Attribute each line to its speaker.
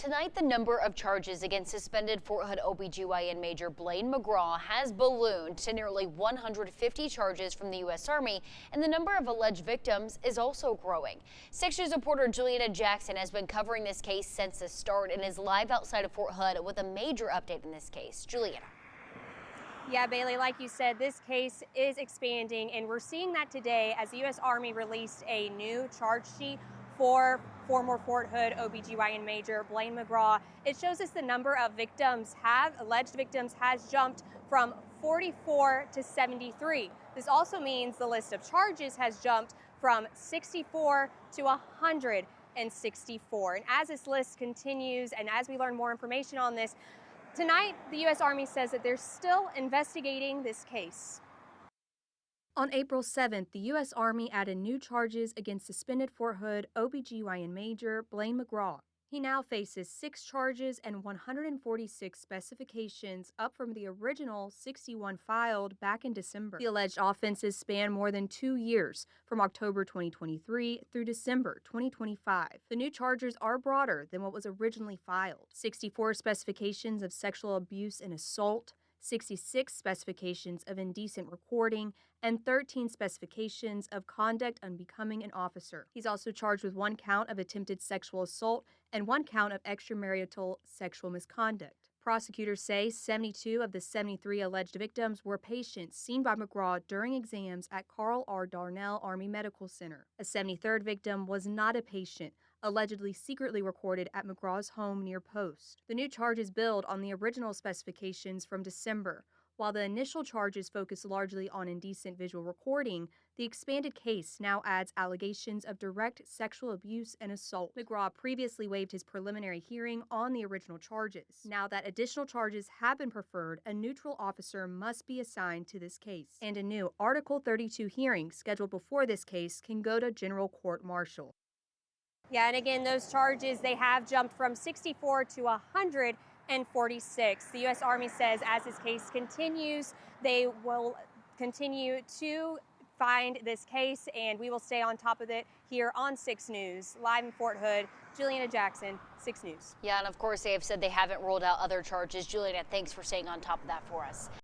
Speaker 1: Tonight, the number of charges against suspended Fort Hood OBGYN Major Blaine McGraw has ballooned to nearly 150 charges from the U.S. Army, and the number of alleged victims is also growing. 6 News reporter Juliana Jackson has been covering this case since the start and is live outside of Fort Hood with a major update in this case. Juliana.
Speaker 2: Yeah, Bailey, like you said, this case is expanding, and we're seeing that today as the U.S. Army released a new charge sheet for former Fort Hood OBGYN Major Blaine McGraw. It shows us the number of alleged victims has jumped from 44 to 73. This also means the list of charges has jumped from 64 to 164. And as this list continues and as we learn more information on this, tonight, the U.S. Army says that they're still investigating this case. On April 7th, the U.S. Army added new charges against suspended Fort Hood OBGYN Major Blaine McGraw. He now faces 6 charges and 146 specifications, up from the original 61 filed back in December. The alleged offenses span more than 2 years, from October 2023 through December 2025. The new charges are broader than what was originally filed. 64 specifications of sexual abuse and assault, 66 specifications of indecent recording, and 13 specifications of conduct unbecoming an officer. He's also charged with 1 count of attempted sexual assault and 1 count of extramarital sexual misconduct. Prosecutors say 72 of the 73 alleged victims were patients seen by McGraw during exams at Carl R. Darnell Army Medical Center. A 73rd victim was not a patient, allegedly secretly recorded at McGraw's home near Post. The new charges build on the original specifications from December. While the initial charges focus largely on indecent visual recording, the expanded case now adds allegations of direct sexual abuse and assault. McGraw previously waived his preliminary hearing on the original charges. Now that additional charges have been preferred, a neutral officer must be assigned to this case, and a new Article 32 hearing scheduled before this case can go to General Court Martial. Yeah, and again, those charges, they have jumped from 64 to 146. The U.S. Army says as this case continues, they will continue to find this case, and we will stay on top of it here on 6 News. Live in Fort Hood, Juliana Jackson, 6 News.
Speaker 1: Yeah, and of course, they have said they haven't ruled out other charges. Juliana, thanks for staying on top of that for us.